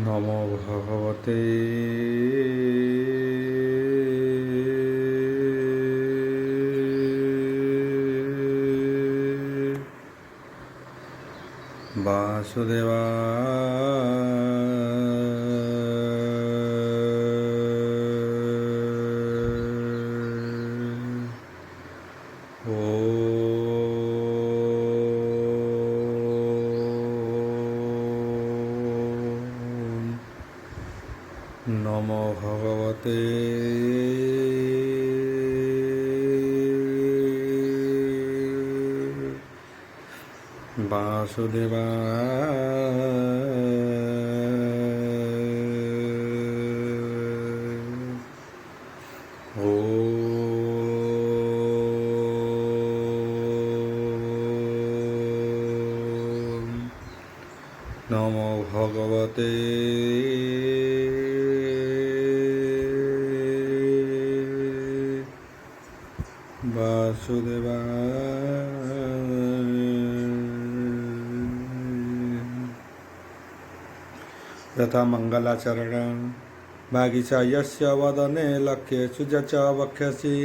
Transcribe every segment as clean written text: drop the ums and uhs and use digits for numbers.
নমো ভগবতে নমো ভগবতে বাসুদেবায়। নমো ভগবতে বাসুদেবায়। यथा मंगलाचरण भागीचा यस्य वदने लक्ष्येषु च वक्ष्यसि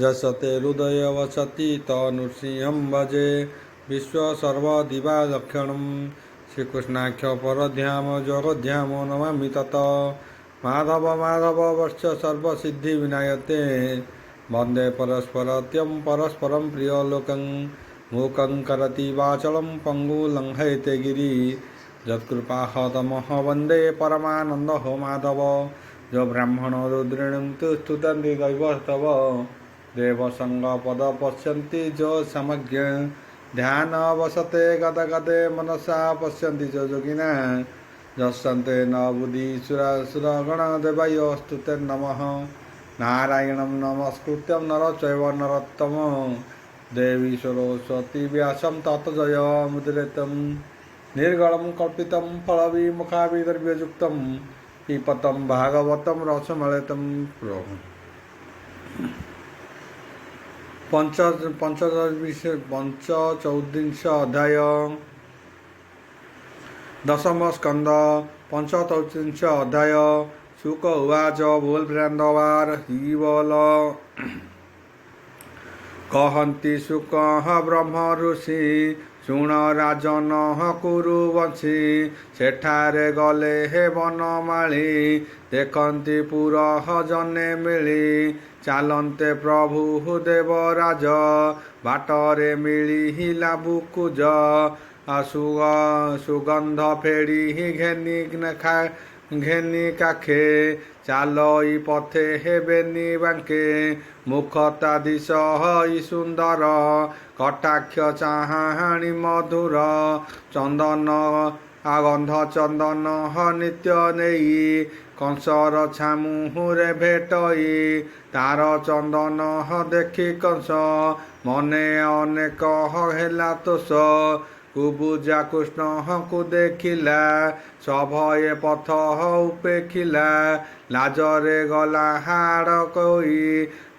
जसते हृदय वसति तनुसिंहं भजे विश्वसर्वदिवा लक्षणं श्रीकृष्णाख्य परध्याम जगध्यामो नमामि तत् माधव माधव वर्ष सर्वसिद्धिविनायते वन्दे परस्परत्यं परस्परं प्रियलोकं मूकं करति वाचलं पङ्गुलङ्घयते गिरि यत्कृपाहतमः वन्दे परमानंद हो माधव जो ब्राह्मण रुद्रेणं तु स्तुतन्ति दैवस्तव देवसंग पद पश्यन्ति जो समज्ञ ध्यान वसते गदगदे मनसा पश्यन्ति जो योगिना यस्सन्ते न बुद्धिसुरगण देवाय स्तुते नमः नारायणं नमस्कृत्यं नरं चैव नरोत्तमं देवी सरस्वती व्यासं ततो जयमुदीरयेत् निर्गलं कल्पितं फलविमुखाभिद्रव्ययुक्तं पिबतं भागवतं रसमलेतं पंचचौर्विंश अध्याय दशम स्कंद पंचचौर्विंश अध्याय शुक उवाच बोल ब्रंदवार ही बोल कहन्ति शुक ब्रह्म ऋषि शुण राजन कुरुवंशी सेठारे गले हे बनमाली देखन्ति पुरह जने मिली चालन्ते प्रभु देवराज बाटरे मिलिला बुकुज सुगंध फेड़ी घेनी काखे चालई पथे हेबेनी बांके मुखता दिश हई सुंदर कटाक्ष चाहाणी मधुर चंदन आगंध चंदन नित्य नेई कंसर छामुहुरे भेटई तार चंदन देखी कंस मने अनेक हेला तोष कुबुजा कृष्ण को देखिला सभये पथ उपेखिला लाजरे गला हाड़ कई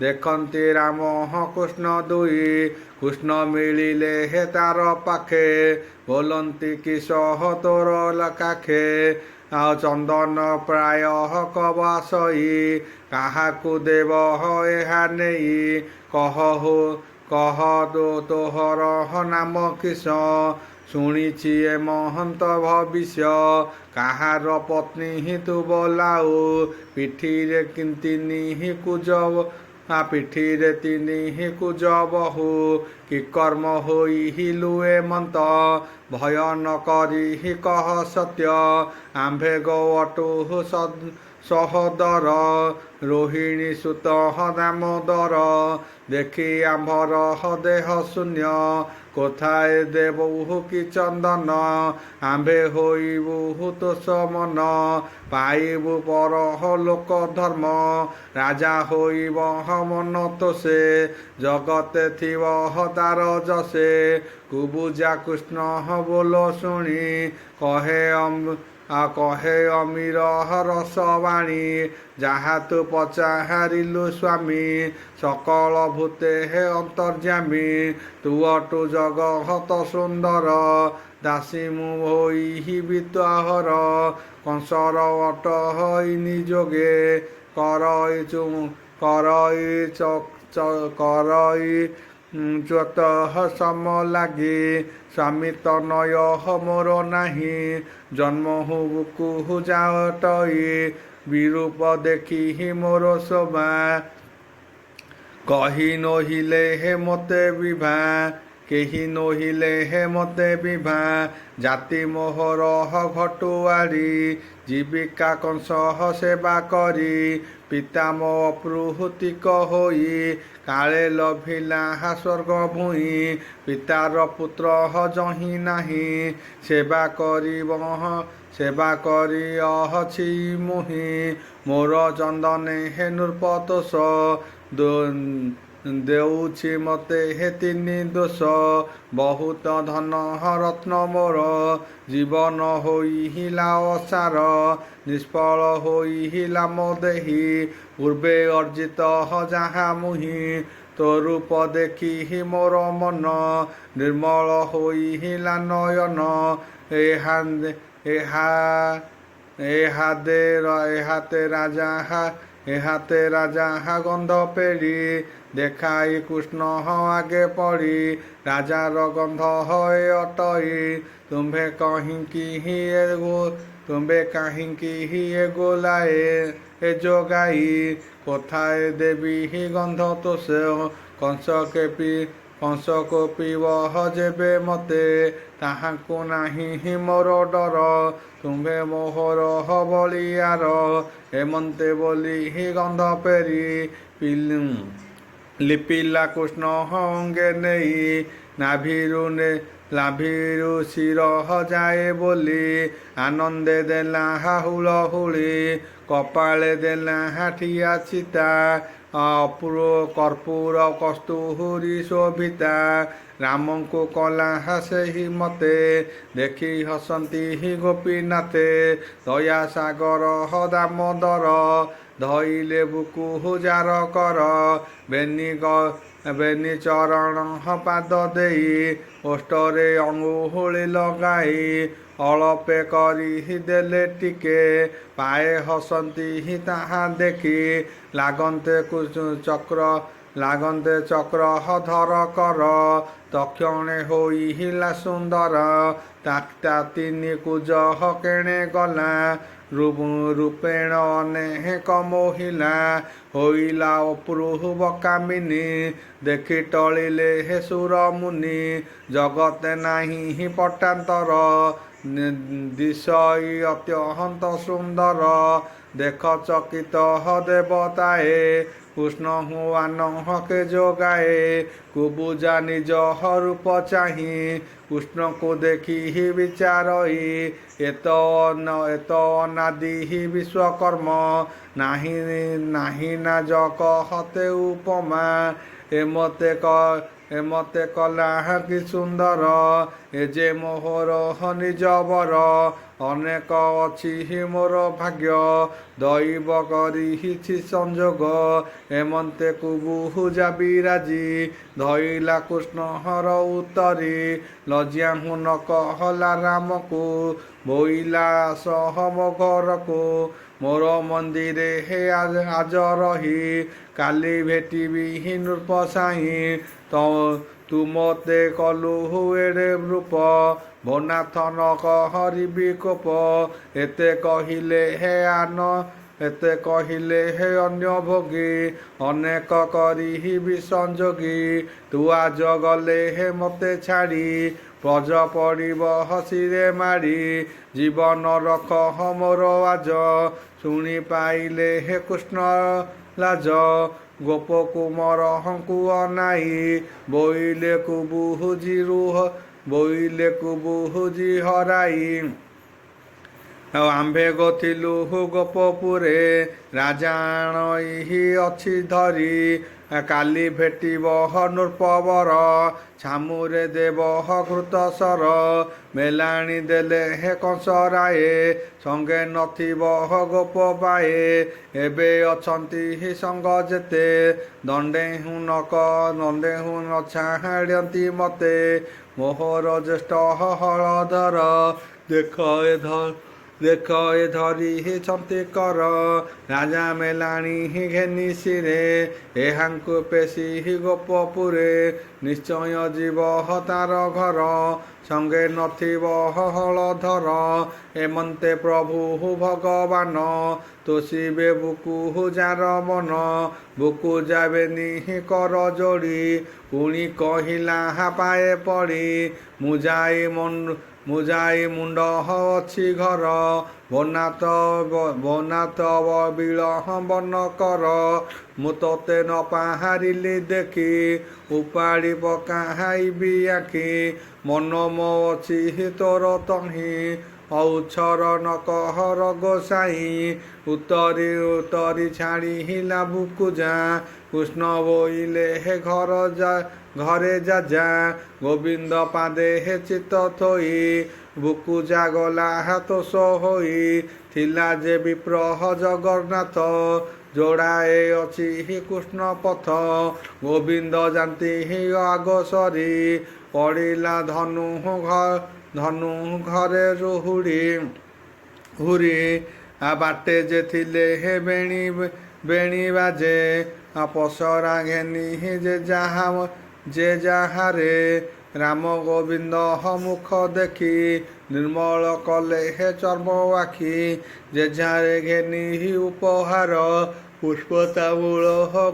देखन्ति राम कृष्ण दुई कृष्ण मिलिले हे तार पाखे बोलन्ति किस तोर लकाखे चंदन प्राय कबासई काहाकु देव एहा नेई कह तोहर नाम किस शुणिछि ए महंत भविष्य काहार पत्नी ही तू बोलाऊ पिठीरे तिनि कुज पिठीरे तिनि कुज बहु कि कर्म होई हिलुए मंत भय न करी कह सत्य आंभे गौटु सहोदर रोहिणी सुत दामोदर देखी आंभर देह शून्य कोथाए देबहु कि चंदन आंभे होइबु तोष मन पाइबु पर लोक धर्म राजा होइब मन तोषे जगते थिब तार जसे कुबुजा कृष्ण बोल शुणी कहे କହେ ଅମୀର ରସବାଣୀ ଯାହା ତୁ ପଚାରିଲୁ ସ୍ୱାମୀ ସକଳ ଭୂତେ ହେ ଅନ୍ତର୍ଯ୍ୟାମୀ ତୁ ଅଟୁ ଜଗତ ସୁନ୍ଦର ଦାସୀ ମୁଁ ହୋଇବି ତ୍ୱାହର କଂସର ଅଟ ହୋଇ ନିଯୋଗେ କରଇ ଚ୍ୟୁତ ସମ ଲାଗି ସ୍ୱାମୀ ତନୟ ମୋର ନାହିଁ ଜନ୍ମ ବୁକୁ ଯାଟଇ ବିରୂପ ଦେଖି ମୋର ଶୋଭା କହି ନୋହିଲେ ହେ ମୋତେ ବିଭା କେହି ନୋହିଲେ ହେ ମୋତେ ବିଭା ଜାତି ମୋହର ଘଟୁଆରୀ ଜୀବିକା କଂସ ସେବା କରି ପିତା ମୋ ଅପୃତିକ ହୋଇ କାଳେ ଲଭିଲା ସ୍ୱର୍ଗ ଭୂଇଁ ପିତାର ପୁତ୍ର ଯହିଁ ନାହିଁ ସେବା କରି ଅଛି ମୁହିଁ ମୋର ଚନ୍ଦନେ ହେ ନୃପତୋଷ ଦେଉଛି ମୋତେ ହେ ତିନି ଦୋଷ ବହୁତ ଧନ ରତ୍ନ ମୋର ଜୀବନ ହୋଇଲା ଅସାର ନିଷ୍ଫଳ ହୋଇଲା ମୋ ଦେହି ପୂର୍ବେ ଅର୍ଜିତ ଯାହା ମୁହିଁ ତୋ ରୂପ ଦେଖି ମୋର ମନ ନିର୍ମଳ ହୋଇଲା ନୟନ ଏହାତେ ରାଜା ଗନ୍ଧ ପେଡ଼ି ଦେଖାଇ କୃଷ୍ଣ ଆଗେ ପଡ଼ି ରାଜାର ଗନ୍ଧ ହଏ ଅଟଇ ତୁମ୍ଭେ କାହିଁକି ଏ ଗୋଲାଏ ଏ ଯୋଗାଇ କୋଥାଏ ଦେବି ଗନ୍ଧ ତୋଷ କଂସ କୋପିବ ଯେବେ ମୋତେ ତାହାକୁ ନାହିଁ ମୋର ଡର ତୁମ୍ଭେ ମୋହର ବଳିଆର ଏମନ୍ତେ ବୋଲି ଗନ୍ଧ ପେରି ଲିପିଲା କୃଷ୍ଣ ଅଙ୍ଗେ ନେଇ ନାଭିରୁ ଶିର ଯାଏ ବୋଲି ଆନନ୍ଦେ ଦେଲା ହୁଳହୁଳି କପାଳେ ଦେଲା ଠିଆ ଚିତା କର୍ପୂର କସ୍ତୁରୀ ଶୋଭିତା ରାମଙ୍କୁ କଲା ସେହି ମତେ ଦେଖି ହସନ୍ତି ଗୋପୀନାଥେ ଦୟା ସାଗର ଦାମୋଦର ଧଇଲେ ବୁକୁ ଜାର କର ବେନି ଚରଣ ପାଦ ଦେଇ ଓଷ୍ଠରେ ଅଙ୍ଗୁଳି ଲଗାଇ ଅଳପେ କରି ଦେଲେ ଟିକେ ପାଏ ହସନ୍ତି ତାହା ଦେଖି ଲାଗନ୍ତେ ଚକ୍ର ଧର କର ତକ୍ଷଣେ ହୋଇଲା ସୁନ୍ଦର ତା ତିନି କୁଜ କେଣେ ଗଲା ରୂପେଣ ଅନେକ ମୋହିଲା ହୋଇଲା ଅପୃବ କାମିନୀ ଦେଖି ଟଳିଲେ ହେ ସୁର ମୁନି ଜଗତେ ନାହିଁ ପଟାନ୍ତର ଦିଶଇ ଅତ୍ୟନ୍ତ ସୁନ୍ଦର ଦେଖ ଚକିତ ଦେବତାଏ କୃଷ୍ଣ କେ ଯୋଗାଏ କୁବୁଜା ନିଜ ରୂପ ଚାହିଁ କୃଷ୍ଣକୁ ଦେଖି ବିଚାରଇ ଏତ ଅନାଦି ବିଶ୍ୱକର୍ମ ନାହିଁ ନା ଜଗତେ ଉପମା ଏମତେ କଲା କି ସୁନ୍ଦର ଏ ଯେ ମୋହର ନିଜବର ଅନେକ ଅଛି ମୋର ଭାଗ୍ୟ ଦୈବ କରିଛି ସଂଯୋଗ ଏମନ୍ତେ କୁବୁଜା ବିରାଜି ଧଇଲା କୃଷ୍ଣର ଉତ୍ତରି ଲଜ୍ଜା ନ କହଲା ରାମକୁ ବୋଇଲା ସହ ମୋ ଘରକୁ ମୋର ମନ୍ଦିରେ ହେ ଆଜ ରହି କାଲି ଭେଟିବି ନୃପ ସାଇଁ ତୁ ମୋତେ କଲୁ ଏଡ଼େ ରୂପ ଭନାଥ ନ ହରିବି କୋପ ଏତେ କହିଲେ ହେ ଅନ୍ୟ ଭୋଗୀ ଅନେକ କରିବି ସଂଯୋଗୀ ତୁ ଆଜ ଗଲେ ହେ ମୋତେ ଛାଡ଼ି ବ୍ରଜ ପଡ଼ିବ ହସିରେ ମାଡ଼ି ଜୀବନ ରଖ ମୋର ଆଜ ଶୁଣି ପାଇଲେ ହେ କୃଷ୍ଣ ଲାଜ ଗୋପ କୁମର ହଙ୍କୁ ଅନାଇ ବୋଇଲେ କୁବୁଜି ହରାଇ ଆମ୍ଭେ ଗଥିଲୁ ଗୋପପୁରେ ରାଜାଣ ଏହି ଅଛି ଧରି କାଲି ଭେଟିବ ନୃପବର ଛାମୁରେ ଦେବ ଘୃତସର ମେଲାଣି ଦେଲେ ହେ କଂସରାଏ ସଙ୍ଗେ ନଥିବ ଗୋପ ପାଏ ଏବେ ଅଛନ୍ତି ସଙ୍ଗ ଯେତେ ଦଣ୍ଡେ ହୁଁ ନ ଛାଡ଼ନ୍ତି ମତେ ମୋହର ଜ୍ୟେଷ୍ଠ ହଳଧର ଦେଖ ଏ ଧରି ଛନ୍ତିକର ରାଜା ମେଲାଣି ଘେନି ଶିରେ ଏହାଙ୍କୁ ପେଶି ଗୋପପୁରେ ନିଶ୍ଚୟ ଯିବ ତାର ଘର ସଙ୍ଗେ ନଥିବ ହଳଧର ଏମନ୍ତେ ପ୍ରଭୁ ଭଗବାନ ତୋଷିବେ ବୁକୁ ଯାର ମନ ବୁକୁ ଯାବେନି କର ଯୋଡ଼ି ପୁଣି କହିଲା ପାଏ ପଡ଼ି ମୁଁ ଯାଇ ମୁଣ୍ଡ ଅଛି ଘର ବନାତ ବିଳମ୍ବନ କର ମୁଁ ତୋତେ ନ ପାହାରିଲି ଦେଖି ଉପାଡ଼ି ପକାଇବି ଆଖି ମନ ମୋ ଅଛି ତୋର ତହିଁ ଔଛର ନକହର ଗୋସାଇଁ ଉତ୍ତରି ଛାଡ଼ିଲା ବୁକୁ ଯା କୃଷ୍ଣ ବୋଇଲେ ହେ ଘରେ ଯା ଗୋବିନ୍ଦ ପାଦେ ହେ ଚିତ୍ତ ଥୋଇ ବୁକୁ ଯା ଗଲା ତୋଷ ହୋଇ ଥିଲା ଯେ ବିପ୍ରହ ଜଗନ୍ନାଥ ଯୋଡ଼ାଏ ଅଛି କୃଷ୍ଣ ପଥ ଗୋବିନ୍ଦ ଯାନ୍ତି ଆଗ ସରି ପଡ଼ିଲା ଧନୁ ଘରେ ହୁରି ବାଟେ ଯେ ଥିଲେ ହେ ବେଣୀ ବାଜେ ପସରା ଘେନି ଯେ ଯାହାରେ ରାମ ଗୋବିନ୍ଦ ମୁଖ ଦେଖି ନିର୍ମଳ କଲେ ହେ ଚର୍ମ ଆଖି ଯେଝାରେ ଘେନି ଉପହାର ପୁଷ୍ପ ତାମୂଳ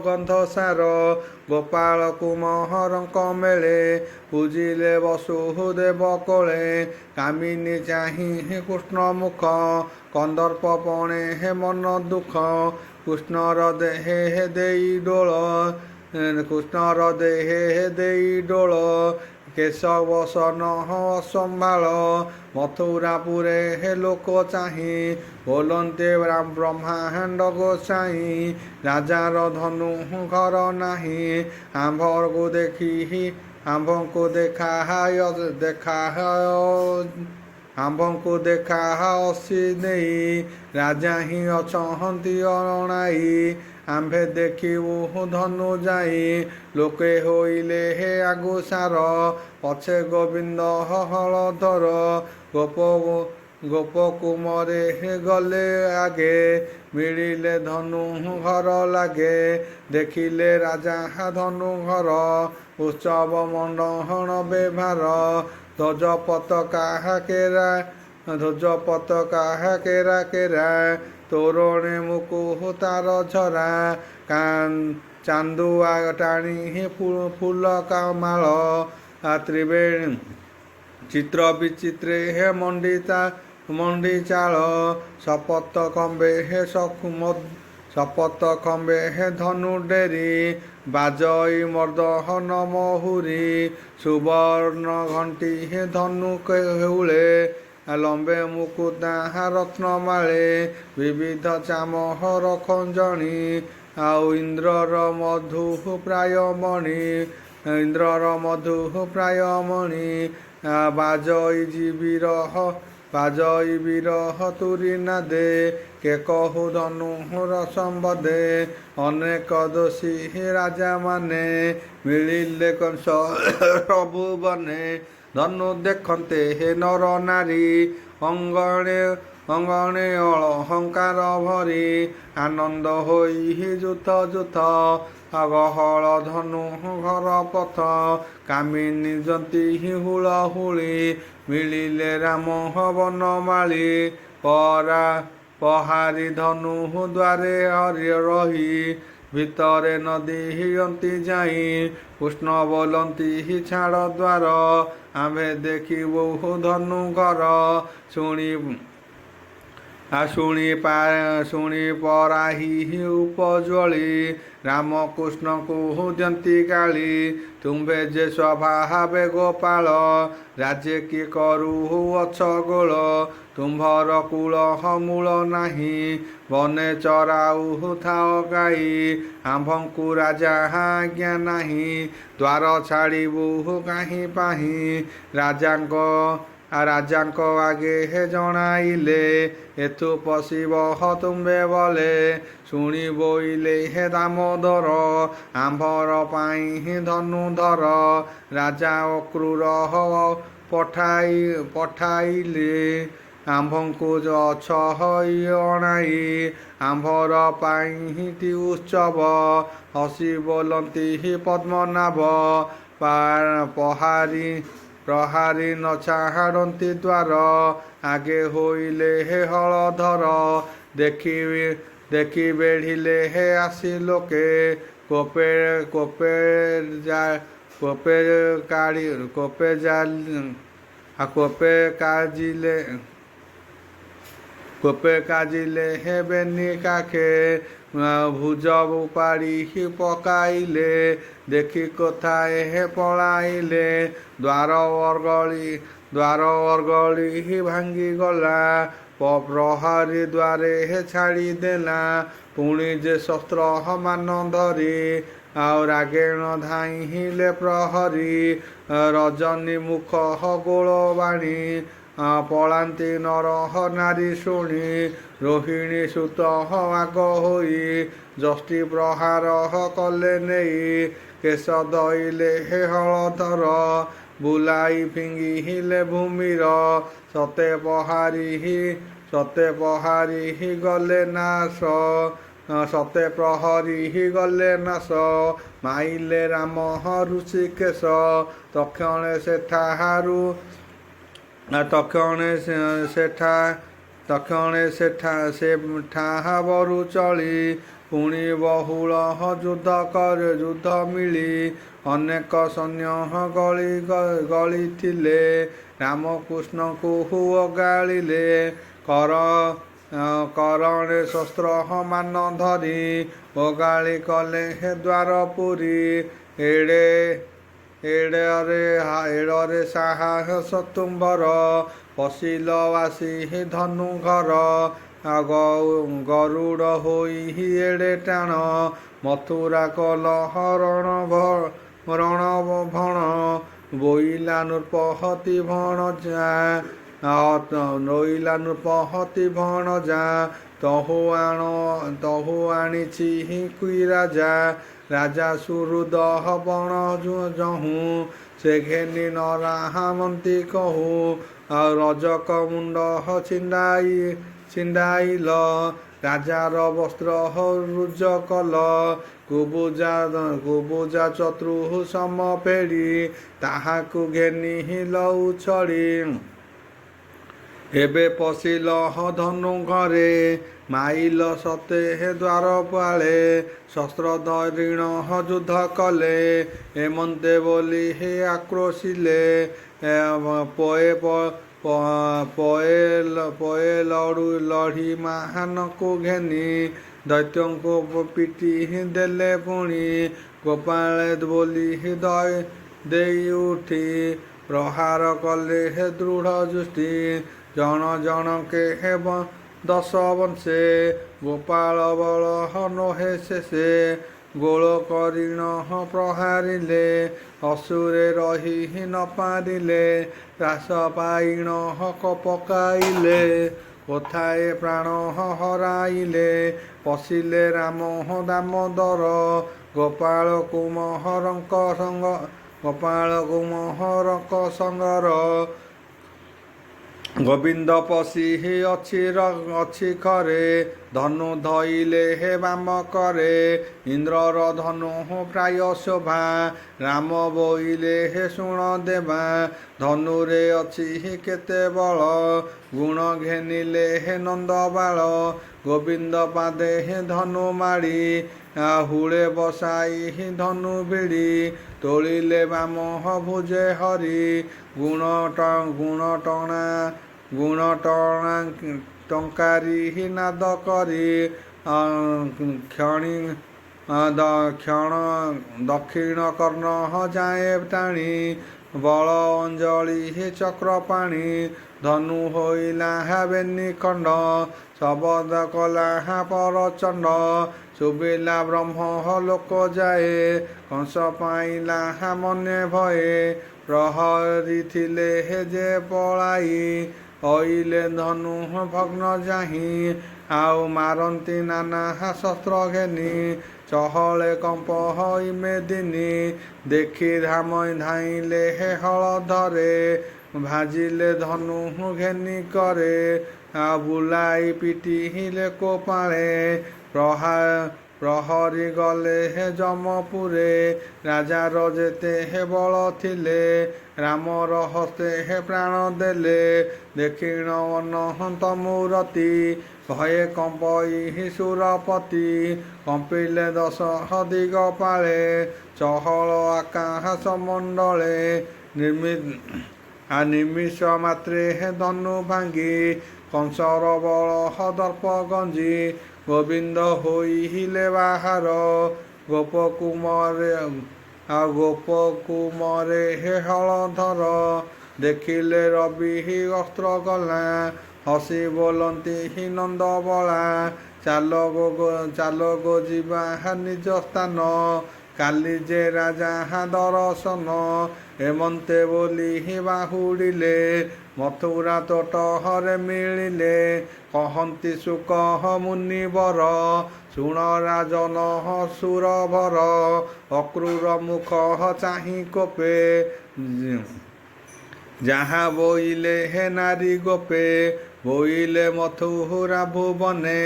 ଗନ୍ଧସାର ଗୋପାଳ କୁମହରଙ୍କ ମେଳେ ପୂଜିଲେ ବସୁଦେବ କୋଳେ କାମିନୀ ଚାହିଁ କୃଷ୍ଣ ମୁଖ କନ୍ଦର୍ପ ପଣେ ହେ ମନ ଦୁଃଖ କୃଷ୍ଣର ଦେହେ ଦେଇ ଡୋଳ କେଶ ବସନ ସମ୍ଭାଳ ମଥୁରାପୁରେ ହେ ଲୋକ ଚାହିଁ ବୋଲନ୍ତେ ବ୍ରହ୍ମାଣ୍ଡ ଗୋସାଇଁ ରାଜାର ଧନୁ ଘର ନାହିଁ ଆମ୍ଭଙ୍କୁ ଦେଖା ଅସି ନେଇ ରାଜା ହିଁ ଅଛନ୍ତି ଅଣାଇ ଆମ୍ଭେ ଦେଖିବୁ ଧନୁ ଯାଇ ଲୋକେ ହୋଇଲେ ହେ ଆଗୁସାର ପଛେ ଗୋବିନ୍ଦ ହଳଧର ଗୋପକୁମରେ ଗଲେ ଆଗେ ମିଳିଲେ ଧନୁ ଘର ଲାଗେ ଦେଖିଲେ ରାଜା ଧନୁ ଘର ଉତ୍ସବ ମଣ୍ଡହଣ ବେଭାର ଧ୍ୱଜ ପତାକା କେରା ତୋରଣେ ମୁକୁ ତାର ଝରା ଚାନ୍ଦୁଆ ଟାଣି ଫୁଲ କାମାଳ ତ୍ରିବେଣୀ ଚିତ୍ର ବିଚିତ୍ରେ ହେ ମଣ୍ଡି ଚାଳ ଶପଥ ଖମ୍ବେ ହେ ଧନୁ ଡେରି ବାଜଇ ମର୍ଦହନ ମହୁରୀ ସୁବର୍ଣ୍ଣ ଘଣ୍ଟି ହେ ଧନୁ ହେଉଳେ ଲମ୍ବେ ମୁକୁତା ରତ୍ନମାଳେ ବିବିଧ ଚାମହର ଖଞ୍ଜଣି ଆଉ ଇନ୍ଦ୍ରର ମଧୁ ପ୍ରାୟ ମଣି ବାଜଇ ବିରହ ତୁରି ନାଦେ କେ କହୁ ଧନୁର ସମ୍ବଦେ ଅନେକ ଦୋଷୀ ରାଜାମାନେ ମିଳିଲେ କଂସ ସବୁ ବନେ ଧନୁ ଦେଖନ୍ତେ ହେ ନର ନାରୀ ଅଙ୍ଗଣେ ଅଳହଙ୍କାର ଭରି ଆନନ୍ଦ ହୋଇ ଯୁଥ ଗହଳ ଧନୁ ଘର ପଥ କାମିନୀ ଯନ୍ତି ହୁଳହୁଳି ମିଳିଲେ ରାମ ବନମାଳି ପହାରି ଧନୁ ଦ୍ୱାରେ ରହି ଭିତରେ ନଦୀ ହିଅନ୍ତି ଯାଇ କୃଷ୍ଣ ବୋଲନ୍ତି ଛାଡ଼ ଦ୍ୱାର ଆମ୍ଭେ ଦେଖିବୁ ଧନୁ ଘର ଶୁଣି ପରାହି ଉପଜ୍ୱଳି ରାମକୃଷ୍ଣଙ୍କୁ ଦିଅନ୍ତି ଗାଳି। ତୁମ୍ଭେ ଯେ ସ୍ୱଭାବେ ଗୋପାଳ ରାଜେ କି କରୁଅଛ ଗୋଳ। ତୁମ୍ଭର କୂଳ ମୂଳ ନାହିଁ ବନେ ଚରାଉଥାଅ ଗାଈ। ଆମ୍ଭଙ୍କୁ ରାଜା ଆଜ୍ଞା ନାହିଁ ଦ୍ୱାର ଛାଡ଼ିବୁ କାହିଁ ପାହିଁ। ରାଜାଙ୍କ ଆଗେ ଜଣାଇଲେ ଏଥୁ ପଶିବ ତୁମ୍ଭେ ବଲେ। ଶୁଣି ବୋଇଲେ ହେ ଦାମୋଦର ଆମ୍ଭର ପାଇଁ ଧନୁଧର। ରାଜା ଅକ୍ରୂର ପଠାଇଲେ ଆମ୍ଭଙ୍କୁ ଅଛଇ ଅଣାଇ। ଆମ୍ଭର ପାଇଁ ଉତ୍ସବ ହସି ବୋଲନ୍ତି ପଦ୍ମନାଭ। ପ୍ରହାରୀ ନ ଛାଡ଼ନ୍ତି ଦ୍ୱାର ଆଗେ ହୋଇଲେ ହଳଧର। ଦେଖି ବେଢ଼ିଲେ ଆସି ଲୋକେ କୋପେ କାଜିଲେ ବେନି କାଖେ। ଭୁଜ ଉପାଡ଼ି ପକାଇଲେ ଦେଖି କୋଥାଏ ପଳାଇଲେ। ଦ୍ୱାର ଅର୍ଗଳି ଭାଙ୍ଗିଗଲା ପ୍ରହରୀ ଦ୍ୱାରେ ଛାଡ଼ିଦେଲା। ପୁଣି ଯେ ଶସ୍ତ୍ର ମାନ ଧରି ରାଗେଣ ଧାଇଁଲେ ପ୍ରହରୀ। ରଜନୀ ମୁଖ ଗୋଳବାଣୀ ପଳାନ୍ତି ନର ନାରୀ ଶୁଣି। ରୋହିଣୀ ସୁତ ଆଗ ହୋଇ ଯଷ୍ଟି ପ୍ରହାର କଲେ ନେଇ। କେଶ ଦଇଲେ ହଳଧର ବୁଲାଇ ଫିଙ୍ଗିଲେ ଭୂମିର। ସତେ ପ୍ରହରୀ ଗଲେ ନାଶ ମାଇଲେ ରାମ ଋଷିକେଶ। ତକ୍ଷଣେ ସେଠାବରୁ ଚଳି। ପୁଣି ବହୁଳ ଯୁଦ୍ଧ ମିଳି ଅନେକ ସୈନ୍ୟ ଗଳିଥିଲେ। ରାମକୃଷ୍ଣଙ୍କୁ ଓଗାଳିଲେ କରଣେ ଶସ୍ତ୍ର ମାନ ଧରି। ଓଗାଳି କଲେ ଦ୍ୱାର ପୁରୀ। ଏଡ଼ରେ ସାହସ ତୁମ୍ଭର ପଶିଲ ଆସି ଧନୁ ଘର। ଗରୁଡ଼ ହୋଇ ଏଡ଼େ ଟାଣ ମଥୁରା କଲ ରଣଭଣ। ବୋଇଲା ନୃପହତି ଭଣଜା ତହୁ ଆଣିଛି କି ରାଜା। ରାଜା ସୁହୃଦ ବଣ ଯହୁଁ ସେ ଘେନି ନରାମନ୍ତି କହୁ। ରଜକ ମୁଣ୍ଡ ଛିଣ୍ଡାଇଲ ରାଜାର ବସ୍ତ୍ର ରୁଜ କଲ। କୁବୁଜା ଚତୁଃ ସମ ଫେଡ଼ି ତାହାକୁ ଘେନିଲ ଉଛଡ଼ି। ଏବେ ପଶିଲ ଧନୁ ଘରେ ମାଇଲ ସତେ ଦ୍ୱାର ପାଳେ। ଶସ୍ତ୍ର ଧରିଣ ଯୁଦ୍ଧ କଲେ ଏମନ୍ତେ ବୋଲି ଆକ୍ରୋଶିଲେ। ପଏ ଲଢ଼ି ମହାନକୁ ଘେନି ଦୈତ୍ୟଙ୍କୁ ପିଟି ଦେଲେ ପୁଣି। ଗୋପାଳେ ବୋଲି ଦେଇ ଉଠି ପ୍ରହାର କଲେ ଦୃଢ଼ ଯୁଷ୍ଟି। ଜଣ ଜଣକେ ଦଶ ବଂଶେ ଗୋପାଳ ବଳ ନୋହେ ଶେଷେ। ଗୋଳ କରିଣ ପ୍ରହାରିଲେ ଅସୁରେ ରହି ନ ପାରିଲେ। ତ୍ରାସ ପାଇଣ ପକାଇଲେ କୋଥାଏ ପ୍ରାଣ ହରାଇଲେ। ପଶିଲେ ରାମ ଦାମୋଦର ଗୋପାଳ କୁମହରଙ୍କ ସଙ୍ଗର। ଗୋବିନ୍ଦ ପଶି ଅଛି ଖରେ ଧନୁ ଧଇଲେ ବାମ କରେ। ଇନ୍ଦ୍ରର ଧନୁ ପ୍ରାୟ ଶୋଭା ରାମ ବୋଇଲେ ଶୁଣ ଦେବା। ଧନୁରେ ଅଛି କେତେ ବଳ ଗୁଣ ଘେନିଲେ ନନ୍ଦବାଳ। ଗୋବିନ୍ଦ ପାଦେ ଧନୁ ମାଡ଼ି ହୁଳେ ବସାଇ ଧନୁ ଭିଡ଼ି। ତୋଳିଲେ ବାମ ଭୁଜେ ହରି ଗୁଣ ଟଙ୍କାରୀ ନାଦ କରି କ୍ଷଣ ଦକ୍ଷିଣ କର୍ଣ୍ଣ ଯାଏ ଟାଣି ବଳ ଅଞ୍ଜଳି ଚକ୍ର ପାଣି ଧନୁ ହୋଇଲା ବେନି ଖଣ୍ଡ ଶବଦ କଲା ପରଚଣ୍ଡ ଶୁଭିଲା ବ୍ରହ୍ମ ଲୋକ ଯାଏ କଂସ ପାଇଲା ମନେ ଭଏ ପ୍ରହରୀ ଥିଲେ ଯେ ପଳାଇ ଅଇଲେ ଧନୁ ଭଗ୍ନ ଯାହିଁ ଆଉ ମାରନ୍ତି ନାନା ଶସ୍ତ୍ର ଘେନି ଚହଳେ କମ୍ପ ଇମେ ଦିନି ଦେଖି ଧାଇଁଲେ ହଳଧରେ ଭାଜିଲେ ଧନୁ ଘେନି କରେ ବୁଲାଇ ପିଟିଲେ କୋପାଳେ ପ୍ରହରୀ ଗଲେ ଯମପୁରେ ରାଜାର ଯେତେ ବଳ ଥିଲେ ରାମର ହସ୍ତେ ପ୍ରାଣ ଦେଲେ ଦକ୍ଷିଣ ଅନନ୍ତ ମୂରତି ଭये କମ୍ପଇ ସୁରପତି କମ୍ପିଲେ ଦଶ ଦିଗପାଳେ ଚହଳ ଆକାଶ ମଣ୍ଡଳେ ନିମିଷ ମାତ୍ରେ ଧନୁ ଭାଙ୍ଗି କଂସର ବଳ ଦର୍ପ ଗଞ୍ଜି ଗୋବିନ୍ଦ ହୋଇଲେ ବାହାର ଗୋପକୁମରେ ହଳଧର ଦେଖିଲେ ରବି ଅସ୍ତ୍ର ଗଲା ହସି ବୋଲନ୍ତି ନନ୍ଦ ବଳା ଚାଲ ଗୋ ଯିବା ନିଜ ସ୍ଥାନ କାଲି ଯେ ରାଜା ଦର୍ଶନ ଏମନ୍ତେ ବୋଲି ବାହୁଡ଼ିଲେ ମଥୁରା ତୋଟରେ ମିଳିଲେ କହନ୍ତି ସୁକ ମୁନିବର ଶୁଣ ରାଜନ ସୁରଭର ଅକ୍ରୂର ମୁଖ ଚାହିଁ କୋପେ ଯାହା ବୋଇଲେ ନାରୀ ଗୋପେ ବୋଇଲେ ମଥୁରା ଭୁବନେ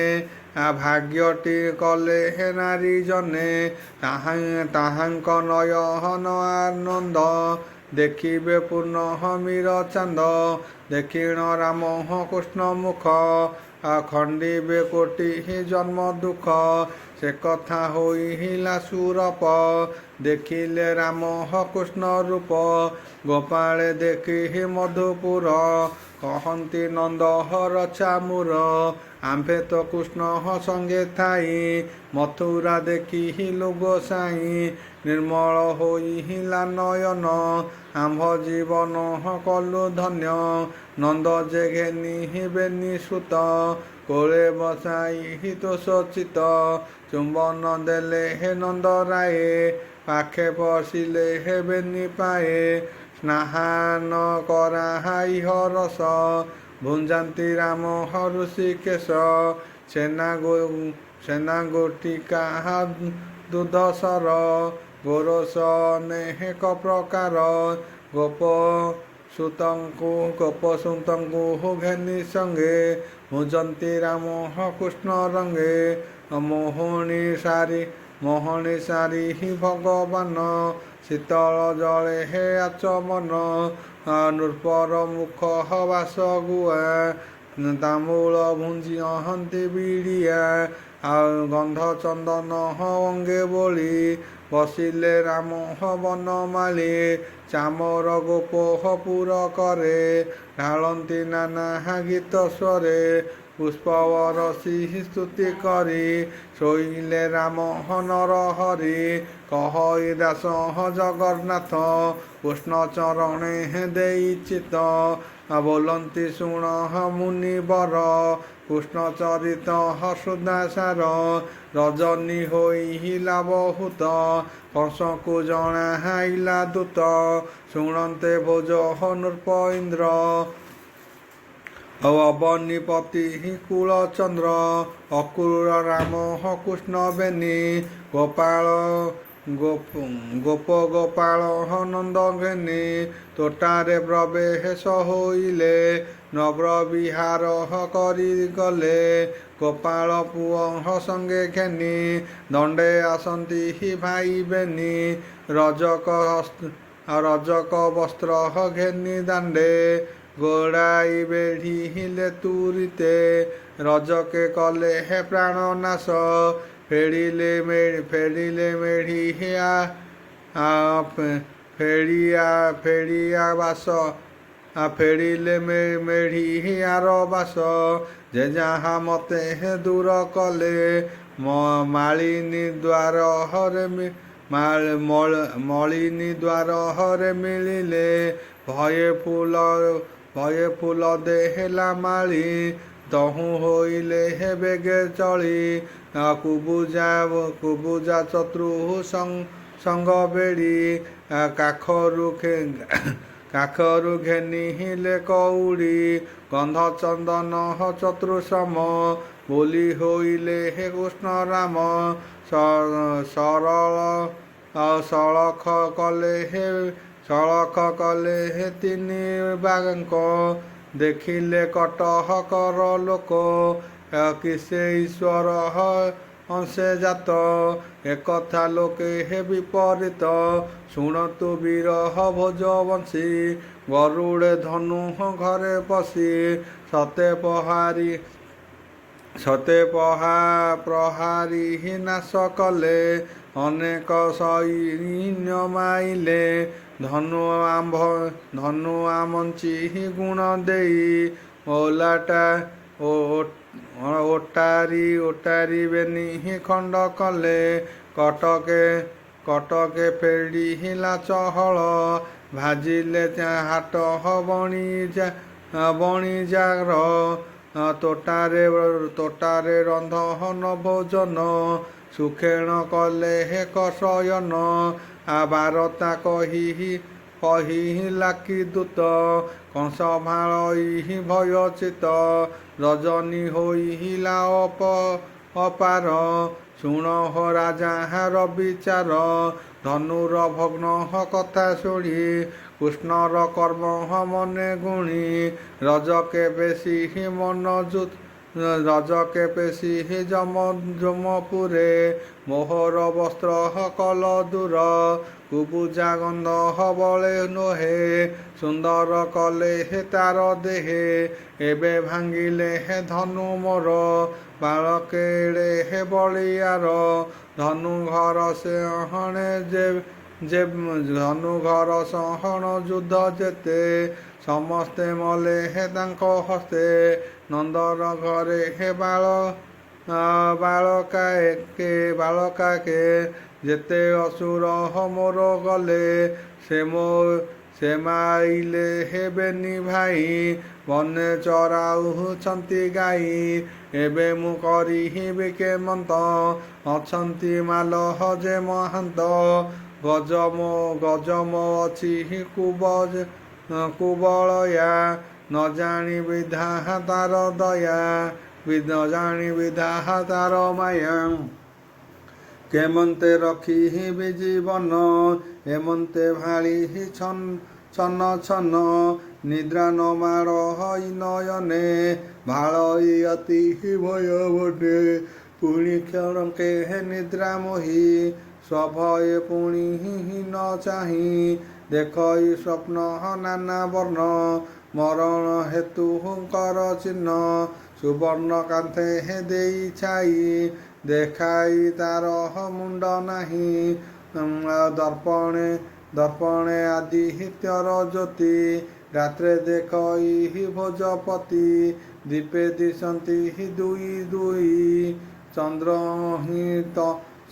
ଭାଗ୍ୟଟି କଲେ ନାରୀ ଜନେ ତାହାଙ୍କ ନୟନ ଆନନ୍ଦ ଦେଖିବେ ପୂର୍ଣ୍ଣ ମୀର ଚାନ୍ଦ ଦକ୍ଷିଣ ରାମ କୃଷ୍ଣ ମୁଖ ଖଣ୍ଡିବେ କୋଟି ଜନ୍ମ ଦୁଃଖ ସେ କଥା ହୋଇଲା ସୁରପ ଦେଖିଲେ ରାମ କୃଷ୍ଣ ରୂପ ଗୋପାଳେ ଦେଖି ମଧୁପୁର କହନ୍ତି ନନ୍ଦ ଚାମୁର ଆମ୍ଭେ ତ କୃଷ୍ଣ ସଙ୍ଗେ ଥାଇ ମଥୁରା ଦେଖିଲୁ ଗୋସାଇଁ ନିର୍ମଳ ହୋଇଲା ନୟନ ଆମ୍ଭ ଜୀବନ କଲୁ ଧନ୍ୟ ନନ୍ଦ ଯେ ଘେନି ବେନି ସୁତ କୋଳେ ବସାଇ ତୋଷଚିତ ଚୁମ୍ବନ ଦେଲେ ନନ୍ଦରାଏ ପାଖେ ପଶିଲେ ବେନି ପାଏ ସ୍ନାହାନ କରାଇ ହରସ ଭୁଞ୍ଜାନ୍ତି ରାମ ଋଷିକେଶ ସେନା ଗୋଟିକା ଦୁଧସର ଗୋରସ ଅନେକ ପ୍ରକାର ଗୋପସୁତଙ୍କୁ ଘେନି ସଙ୍ଗେ ଭୁଜନ୍ତି ରାମ କୃଷ୍ଣ ରଙ୍ଗେ ମୋହଣି ସାରି ଭଗବାନ ଶୀତଳ ଜଳେ ଆଚମନ ନୃପର ମୁଖ ବାସ ଗୁଆ ତାମୂଳ ଭୁଞ୍ଜିହନ୍ତି ବିଡ଼ିଆ ଗନ୍ଧ ଚନ୍ଦନ ଅଙ୍ଗେ ବୋଳି ବସିଲେ ରାମ ବନମାଳୀ ଚାମର ଗୋପ ପୁର କରେ ଢାଳନ୍ତି ନାନା ଗୀତ ସ୍ୱରେ ପୁଷ୍ପବରଷି ସ୍ତୁତି କରି ଶୋଇଲେ ରାମ ନରହରି କହଇ ଦାସ ଜଗନ୍ନାଥ କୃଷ୍ଣ ଚରଣେ ଦେଇ ଚିତ ବୋଲନ୍ତି ଶୁଣ ମୁନିବର କୃଷ୍ଣ ଚରିତ ସୁଦାସାର ରଜନୀ ହୋଇଲା ବହୁତ କଂସକୁ ଜଣାଇଲା ଦୂତ ଶୁଣନ୍ତେ ଭୋଜ ନୃପ ଇନ୍ଦ୍ର ଅବନୀପତି କୁଳଚନ୍ଦ୍ର ଅକ୍ରୂର ରାମ କୃଷ୍ଣ ବେନି ଗୋପାଳ ନନ୍ଦ ଘେନି ତୋଟାରେ ପ୍ରବେଶ ହୋଇଲେ ନଗ୍ର ବିହାର କରି ଗଲେ ଗୋପାଳ ପୁଅ ସଙ୍ଗେ ଘେନି ଦଣ୍ଡେ ଆସନ୍ତି ଭାଇ ବେନି ରଜକ ବସ୍ତ୍ର ଘେନି ଦାଣ୍ଡେ ଗୋଡ଼ାଇ ବେଢ଼ିଲେ ତୁରିତେ ରଜକେ କଲେ ପ୍ରାଣ ନାଶ ଫେଡ଼ିଲେ ମେଢ଼ିଆ ବାସ ଫେରିଲେ ମେଢ଼ିଆର ବାସ। ଯେ ଯାହା ମତେ ଦୂର କଲେ ମାଳିନୀ ଦ୍ୱାରରେ ମଳିନୀ ଦ୍ୱାରରେ ମିଳିଲେ। ଭୟେ ଫୁଲ ଦେହେଲା ମାଳି ତହୁଁ ହୋଇଲେ ବେଗେ ଚଳି। କୁବୁଜା ଚତୁଃ ସଙ୍ଗ ବେଡ଼ି କାଖରୁ ଘେନିଲେ କଉଡ଼ି। ଗନ୍ଧ ଚନ୍ଦନ ଚତୁଃସମ ବୋଲି ହୋଇଲେ କୃଷ୍ଣ ରାମ। ସଳଖ କଲେ ତିନି ବାଙ୍କ ଦେଖିଲେ କଟକର ଲୋକ। କିସେ ଈଶ୍ୱର ଅଂଶେ ଜାତ ଏକଥା ଲୋକେ ବିପରୀତ। ଶୁଣନ୍ତୁ ବୀର ଭୋଜବଂଶୀ ଗରୁଡ଼େ ଧନୁ ଘରେ ପଶି। ସତେ ପ୍ରହାରୀ ନାଶ କଲେ ଅନେକ ସୈନ୍ୟ ମାଇଲେ। ଧନୁ ଆମଞ୍ଚି ଗୁଣ ଦେଇ ଓଟାରି ବେନି ଖଣ୍ଡ କଲେ। କଟକେ ଫେରିଲା ଚହଳ ଭାଜିଲେ ହାଟ ବଣିଜାର। ତୋଟାରେ ରନ୍ଧନ ଭୋଜନ ସୁଖେଣ କଲେ ଶୟନ। ବାରତା କହିଲା କି ଦୂତ କଂସ ଭାଳଇ ଭୟଚିତ। ରଜନୀ ହୋଇଲା ଅପାର ଶୁଣ ରାଜାର ବିଚାର। ଧନୁର ଭଗ୍ନ କଥା ଶୁଣି କୃଷ୍ଣର କର୍ମ ମନେ ଗୁଣି। ରଜକେ ବେଶୀ ଯମପୁରେ ମୋହର ବସ୍ତ୍ର କଲ ଦୂର। କୁବୁଜା ଗନ୍ଧ ବଳେ ନୋହେ ସୁନ୍ଦର କଲେ ତାର ଦେହେ। ଏବେ ଭାଙ୍ଗିଲେ ଧନୁ ମୋର ବାଳକେଳେ ବଳିୟାର। ଧନୁ ଘର ସହଣ ଯୁଦ୍ଧ ଯେତେ ସମସ୍ତେ ମଲେ ତାଙ୍କ ହସ୍ତେ। ନନ୍ଦର ଘରେ ବାଳକାକେ ଯେତେ ଅସୁର ମୋର ଗଲେ। ସେ ମାଇଲେ ବେନି ଭାଇ ବନେ ଚରାଉଛନ୍ତି ଗାଈ। ଏବେ ମୁଁ କରିବି କେମନ୍ତ ଅଛନ୍ତି ମାଲ ଯେ ମହାନ୍ତ। ଗଜ ମୋ ଅଛି କୁବଳୟା ନ ଜାଣି ବିଧାତାର ଦୟା। ବିଧାତାର ମାୟା କେମନ୍ତେ ରଖିବି ଜୀବନ ଏମନ୍ତେ ଭାଳି ଛନ ନିଦ୍ରା ନ ମାଡ଼ ନୟନେ। ଭାଳଇ ଅତି ଭୟ ବଟେ ପୁଣି କ୍ଷଣକେ ନିଦ୍ରା ମୋହି। ସ୍ୱଭୟେ ପୁଣି ନ ଚାହିଁ ଦେଖଇ ସ୍ୱପ୍ନ ନାନା ବର୍ଣ୍ଣ। ମରଣ ହେତୁଙ୍କର ଚିହ୍ନ ସୁବର୍ଣ୍ଣ କାନ୍ଥେ ଦେଇ ଛାଇ। ଦେଖାଇ ତାର ମୁଣ୍ଡ ନାହିଁ ଦର୍ପଣେ ଆଦିତ୍ୟର ଜ୍ୟୋତି। ରାତ୍ରେ ଦେଖଇ ଭୋଜପତି ଦୀପେ ଦିଶନ୍ତି ଦୁଇ।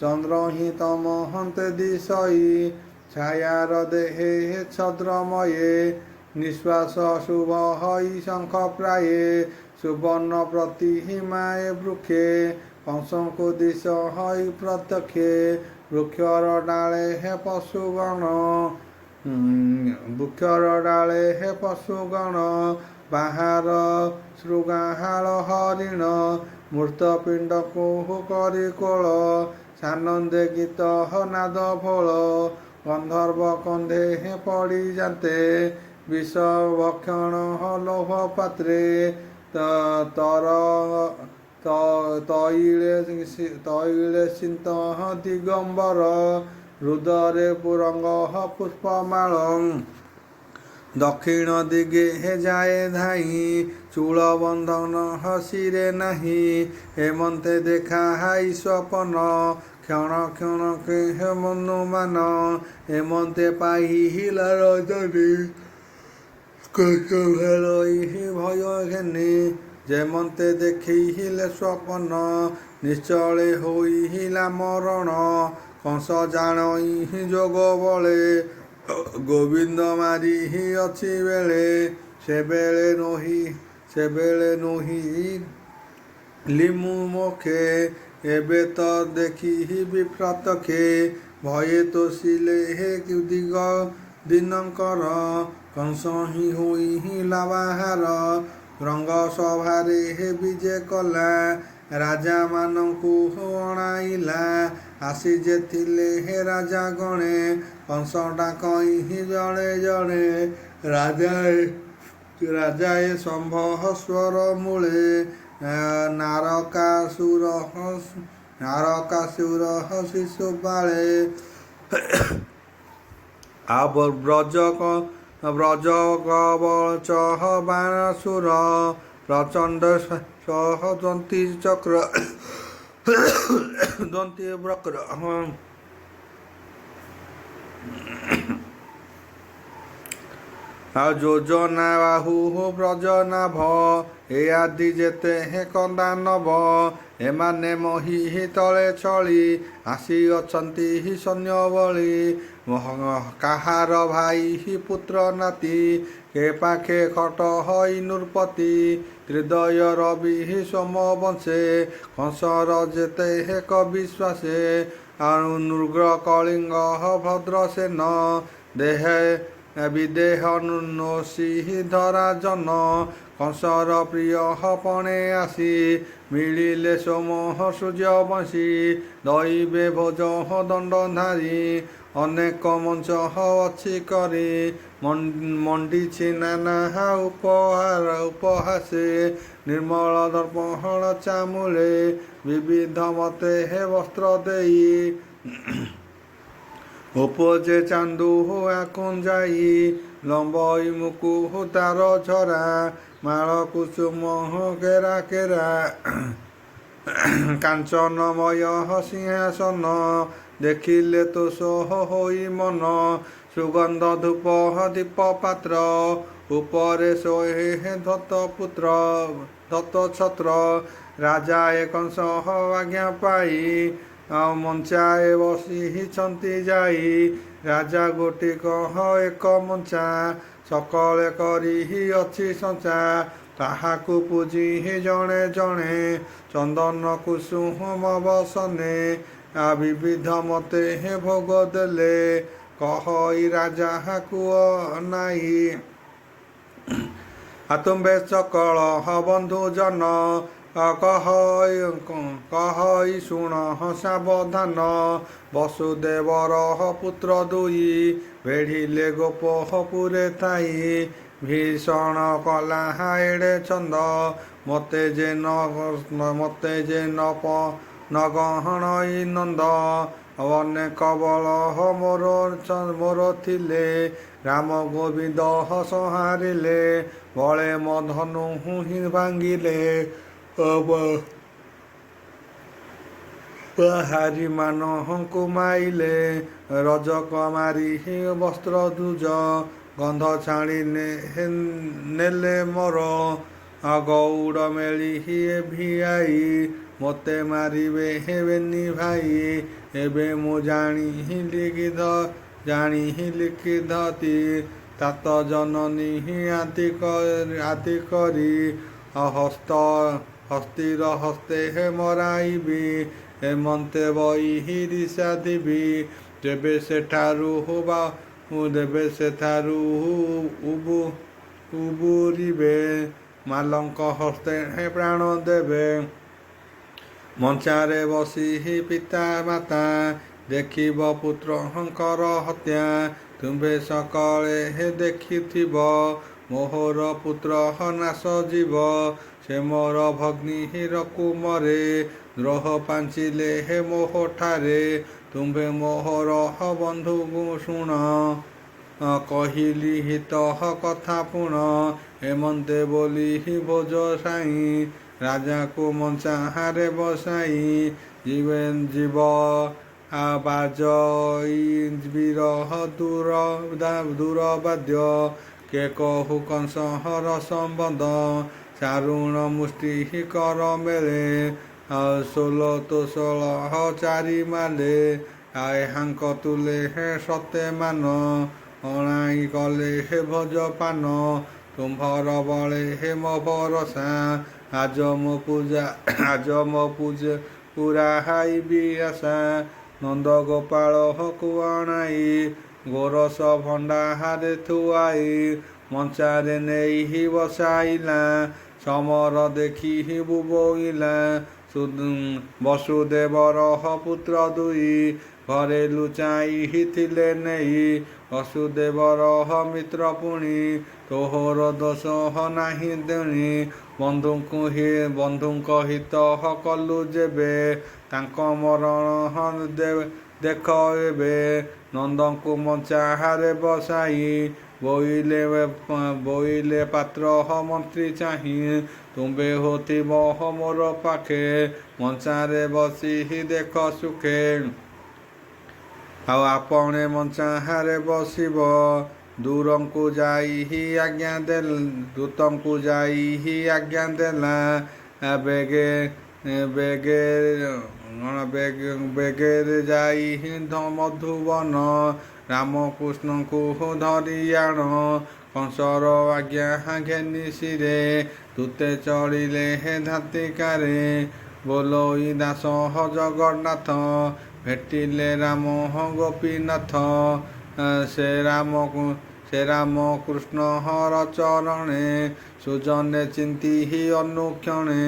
ଚନ୍ଦ୍ର ହିଁ ତମହନ୍ତେ ଦିଶଇ। ଛାୟାର ଦେହେ ଛଦ୍ରମୟେ ନିଶ୍ୱାସ ଶୁଭ ହଇ ଶଙ୍ଖ ପ୍ରାୟେ। ସୁବର୍ଣ୍ଣ ପ୍ରତିମାଏ ବୃକ୍ଷେ କଂସଙ୍କୁ ଦିଶ ହଇ ପ୍ରତ୍ୟକ୍ଷେ। ବୃକ୍ଷର ଡାଳେ ପଶୁଗଣ ବାହାର ଶୃଗାଳ ହରିଣ। ମୃତ ପିଣ୍ଡକୁ କରି କୋଳ ସାନନ୍ଦେ ଗୀତ ନାଦ ଭୋଳ। ଗନ୍ଧର୍ବ କନ୍ଧେ ପଡ଼ି ଯାନ୍ତେ ବିଷ ଭକ୍ଷଣ ଲୋଭ ପାତ୍ରେ। ତଇଳେ ସିନ୍ତ ଦିଗମ୍ବର ହୃଦରେ ପୁରଙ୍ଗ ପୁଷ୍ପମାଳ। ଦକ୍ଷିଣ ଦିଗେ ଯାଏ ଧାଇଁ ଚୂଳ ବନ୍ଧନ ଶିରେ ନାହିଁ। ହେମନ୍ତେ ଦେଖାଇ ସ୍ୱପନ କ୍ଷଣକେ ମନୁମାନ। ହେମନ୍ତେ ପାଇଲା ରଜନୀ কৌশলই ভয় ঘেনি যেমন্তে দেখেইলে স্বপন নিশ্চଳେ ହୋଇଲା ମରଣ କଂସ ଜାଣଇ ଯୋଗ ବଳେ ଗୋବିନ୍ଦ ମାରି ଅଛି ବେଳେ ସେବେଳେ ନୋହି ଲିମୁ ମୋଖେ ଏବେ ତ ଦେଖି ବିପ୍ରତକ୍ଷେ ଭୟେ ତୋଷିଲେ ହେ ଦିଗ ଦିନଙ୍କର କଂସ ହିଁ ହୋଇଲା ବାହାର ରଙ୍ଗ ସଭାରେ ହେ ବିଜେ କଲା ରାଜାମାନଙ୍କୁ ଅଣାଇଲା ଆସି ଯେ ଥିଲେ ହେ ରାଜା ଗଣେ କଂସ ଡାକଇ ଜଣେ ଜଣେ ରାଜାଏ ସମ୍ଭସ୍ୱର ମୂଳେ ନାରକାସୁର ଶିଶୁ ବାଳେ ବ୍ରଜ କବଚ ବାଣସୁର ପ୍ରଚଣ୍ଡ ସହ ଦନ୍ତୀ ଚକ୍ର ଦନ୍ତୀ ବକ୍ର ଆଉ ଯୋଜନା ବାହୁ ବ୍ରଜନାଭ ଏ ଆଦି ଯେତେ କନ୍ଦାନବ ଏମାନେ ମହି ତଳେ ଛଳି ଆସି ଅଛନ୍ତି ସୈନ୍ୟ ବଳି କାହାର ଭାଇ ପୁତ୍ର ନାତି କେ ପାଖେ ଖଟ ହଇ ନୃପତି ତ୍ରିଦୟ ରବି ସୋମ ବଂଶେ କଂସର ଯେତେ ବିଶ୍ୱାସେ ଆଉ ନୃଗ କଳିଙ୍ଗ ଭଦ୍ରସେନ ଦେହେ ବିଦେହ ନୋଷି ଧରା ଜନ କଂସର ପ୍ରିୟ ପଣେ ଆସି ମିଳିଲେ ସୋମ ସୂର୍ଯ୍ୟବଂଶୀ ଦଇବେ ଭୋଜ ଦଣ୍ଡଧାରୀ ଅନେକ ମଞ୍ଚ ଅଛି କରି ମଣ୍ଡିଛି ନାନା ଉପହାସେ ନିର୍ମଳ ଦର୍ପଣ ଚାମୁଳେ ବିବିଧ ମତେ ବସ୍ତ୍ର ଦେଇ ଉପଜେ ଚାନ୍ଦୁ ଆକୁଞ୍ଜାଇ ଲମ୍ବଇ ମୁକୁ ତାର ଝରା ମାଳ କୁସୁମ କେରା କେରା କାଞ୍ଚନମୟ ସିଂହାସନ ଦେଖିଲେ ତୋଷ ହୋଇ ମନ ସୁଗନ୍ଧ ଧୂପ ଦୀପ ପାତ୍ର ଉପରେ ଶୋଏ ଧତ ଛତ୍ର ରାଜାଏ କଂସ ଆଜ୍ଞା ପାଇ ମଞ୍ଚାଏ ବସିଛନ୍ତି ଯାଇ ରାଜା ଗୋଟିକ ଏକ ମଞ୍ଚା ସକଳେ କରି ଅଛି ସଞ୍ଚା ତାହାକୁ ପୂଜି ଜଣେ ଜଣେ ଚନ୍ଦନ କୁସୁମ ବସନେ ବିବିଧ ମତେ ଭୋଗ ଦେଲେ କହଇ ରାଜାକୁ ଅନାଇ ତୁମ୍ଭେ ସକଳ ବନ୍ଧୁ ଜନ କହଇ ଶୁଣ ସାବଧାନ ବସୁଦେବର ପୁତ୍ର ଦୁଇ ବେଢ଼ିଲେ ଗୋପପୁରେ ଥାଇ ଭୀଷଣ କଲା ଏଡ଼େ ଛନ୍ଦ ମତେ ଯେ ନଗହଣଇ ନନ୍ଦ ଅନେକ ବଳ ମୋର ଥିଲେ ରାମ ଗୋବିନ୍ଦ ସଂହାରିଲେ ବଳେ ଧନୁ ହିଁ ଭାଙ୍ଗିଲେ ହାରି ମାନଙ୍କୁ ମାଇଲେ ରଜକ ମାରି ବସ୍ତ୍ର ଦୁଜ ଗନ୍ଧ ଛାଣି ନେଲେ ମୋର ଗୌଡ଼ ମେଳି ଭିଆଇ ମୋତେ ମାରିବେ ହେବେନି ଭାଇ ଏବେ ମୁଁ ଜାଣିଲି ଲିଖିଧତି ତାତ ଜନନୀ ଆଦି କରି ହସ୍ତିର ହସ୍ତେ ମରାଇବି ହେମନ୍ତେ ବହି ରିସା ଦେବି ଦେବେ ସେଠାରୁ ଉବୁରିବେ ମାଲଙ୍କ ହସ୍ତେ ପ୍ରାଣ ଦେବେ ମଞ୍ଚାରେ ବସି ପିତା ମାତା ଦେଖିବ ପୁତ୍ରଙ୍କର ହତ୍ୟା ତୁମ୍ଭେ ସକଳେ ଦେଖିଥିବ ମୋହର ପୁତ୍ର ନାଶ ଯିବ ସେ ମୋର ଭଗ୍ନୀ କୁମରେ ଦ୍ରୋହ ପାଞ୍ଚିଲେ ମୋହଠାରେ ତୁମ୍ଭେ ମୋହର ବନ୍ଧୁ ଶୁଣ କହିଲି ହିତ କଥା ପୁଣ ହେମନ୍ତେ ବୋଲି ଭୋଜ ସାଇ ରାଜାକୁ ମଞ୍ଚାରେ ବସାଇ ଯିବ ବାଜଇ ବିରହ ଦୂର ବାଦ୍ୟ କେ କହୁ କଂସ ହର ସମ୍ବନ୍ଧ ଚାରୁଣ ମୁଷ୍ଟି କର ମେଳେ ଷୋଲ ତ ଷୋଳ ଚାରି ମାଲେ ଆଏ ହାଙ୍କ ତୁଲେ ହେ ସତେ ମାନ ଅଣାଇ କଲେ ହେ ଭୋଜ ପାନ ତୁମ୍ଭର ବଳେ ହେ ମୋ ଭରସା ଆଜ ମୋ ପୂଜା ପୁରା ହାଇବି ଆଶା ନନ୍ଦ ଗୋପାଳ ହକୁ ଅଣାଇ ଗୋରସ ଭଣ୍ଡାରେ ଥୁଆଇ ମଞ୍ଚାରେ ନେଇ ବସାଇଲା ସମର ଦେଖି ବୁବୋଇଲା ବସୁଦେବର ପୁତ୍ର ଦୁଇ ଘରେ ଲୁଚାଇ ଥିଲେ ନେଇ ବସୁଦେବର ମିତ୍ର ପୁଣି ତୋହର ଦୋଷ ନାହିଁ ତେଣି ବନ୍ଧୁଙ୍କ ହିତ କଲୁ ଯେବେ ତାଙ୍କ ମରଣ ଦେଖ ଏବେ ନନ୍ଦଙ୍କୁ ମଞ୍ଚାରେ ବସାଇ ବୋଇଲେ ପାତ୍ର ମନ୍ତ୍ରୀ ଚାହିଁ ତୁମ୍ଭେ ହୋଥିବ ମୋର ପାଖେ ମଞ୍ଚାରେ ବସି ଦେଖ ସୁଖେ ଆଉ ଆପଣେ ମଞ୍ଚାରେ ବସିବ ଦୂତଙ୍କୁ ଯାଇ ଆଜ୍ଞା ଦେଲା ବେଗରେ ଯାଇ ମଧୁବନ ରାମକୃଷ୍ଣଙ୍କୁ ଧରି ଆଣ କଂସର ଆଜ୍ଞା ଘେନି ଶିରେ ତୁତେ ଚଳିଲେ ଧାତିକାରେ ବୋଲୋଇ ଦାସ ଜଗନ୍ନାଥ ଭେଟିଲେ ରାମ ଗୋପୀନାଥ ସେ ରାମ କୃଷ୍ଣ ହର ଚରଣେ ସୁଜନେ ଚିନ୍ତି ଅନୁକ୍ଷଣେ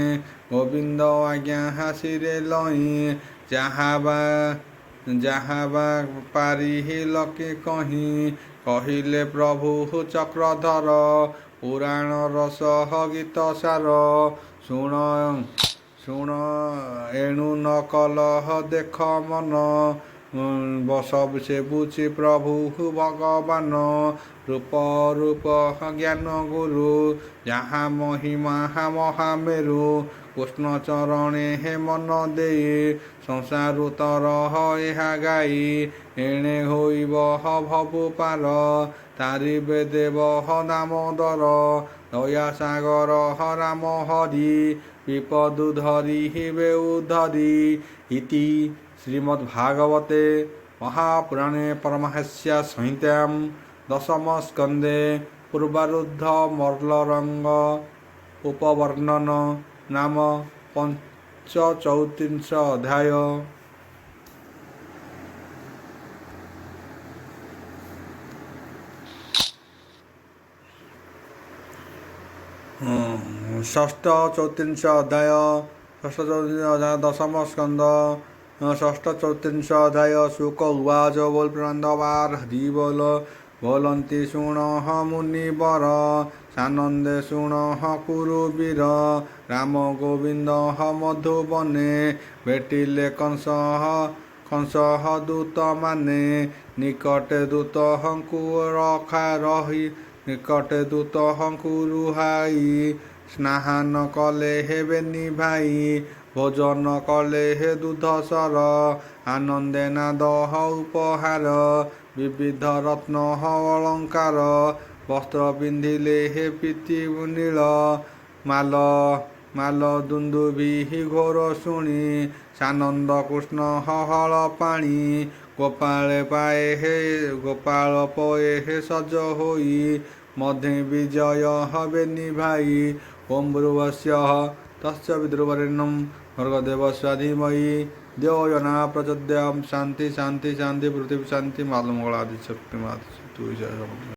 ଗୋବିନ୍ଦ ଆଜ୍ଞା ହାସିରେ ଲଇଁ ଯାହା ବା ପାରି ଲକି କହିଲେ ପ୍ରଭୁ ଚକ୍ରଧର ପୁରାଣ ରସ ଗୀତ ସାର ଶୁଣ ଏଣୁ ନ କଲହ ଦେଖ ମନ ସବୁ ସେବୁଛି ପ୍ରଭୁ ଭଗବାନ ରୂପ ଜ୍ଞାନ ଗୁରୁ ଯାହା ମହିମା ମହାମେରୁ କୃଷ୍ଣ ଚରଣେ ହେ ମନ ଦେଇ ସଂସାରୁ ତର ଏହା ଗାଇ ଏଣେ ହୋଇବ ଭବୁ ପାର ତାରିବେ ଦେବ ଦାମୋଦର ଦୟା ସାଗର ରାମ ହରି ବିପଦୁ ଧରି ଉଦ୍ଧରି ଇତି ଶ୍ରୀମଦ୍ଭାଗବତେ ମହାପୁରାଣେ ପରମହଂସ୍ୟା ସଂହିତାଂ ଦଶମ ସ୍କନ୍ଧେ ପୂର୍ବାରୁଦ୍ଧ ମଲ୍ଲରଙ୍ଗ ଉପବର୍ଣ୍ଣନ ନାମ ପଞ୍ଚଚୌତ୍ରିଂଶ ଅଧ୍ୟାୟ। ଷଷ୍ଠ ଚୌତ୍ରିଂଶ ଅଧ୍ୟାୟ ଦଶମ ସ୍କନ୍ଧ ଷଷ୍ଠ ଚୌତ୍ରିଂଶ ଅଧ୍ୟାୟ ଶୁକ ଉବାଚ ବୋଲ ପ୍ରାନ୍ଦବାର ହରି ବୋଲନ୍ତି ଶୁଣ ମୁନିବର ସାନନ୍ଦେ ଶୁଣ କୁରୁ ବୀର ରାମ ଗୋବିନ୍ଦ ମଧୁବନେ ଭେଟିଲେ କଂସ ଦୂତ ମାନେ ନିକଟେ ଦୂତଙ୍କୁ ନିକଟେ ଦୂତଙ୍କୁ ରୁହାଇ ସ୍ନାହାନ କଲେ ହେବେନି ଭାଇ ଭୋଜନ କଲେ ହେ ଦୁଧସର ଆନନ୍ଦେ ନାଦ ଉପହାର ବିବିଧ ରତ୍ନ ଅଳଙ୍କାର ବସ୍ତ୍ର ପିନ୍ଧିଲେ ହେ ପୀତି ନୀଳ ମାଲ ଦୁନ୍ଦୁଭି ଘୋର ଶୁଣି ସାନନ୍ଦ କୃଷ୍ଣ ହଳ ପାଣି ଗୋପାଳ ପଏ ହେ ସଜ ହୋଇ ମଧ୍ୟ ବିଜୟ ହବେନି ଭାଇ ଓಂ ଭୁର୍ଭୁବସ୍ୱଃ ତସ୍ୟ ବିଦୁର୍ବରେଣ୍ୟଂ ଭର୍ଗଦେବସ୍ୟ ଧୀମହି ଧିୟୋ यो न प्रचोदयात् शान्ति शान्ति शान्ति पृथ्वी शान्ति मातृमङ्गलादि शक्तिमात्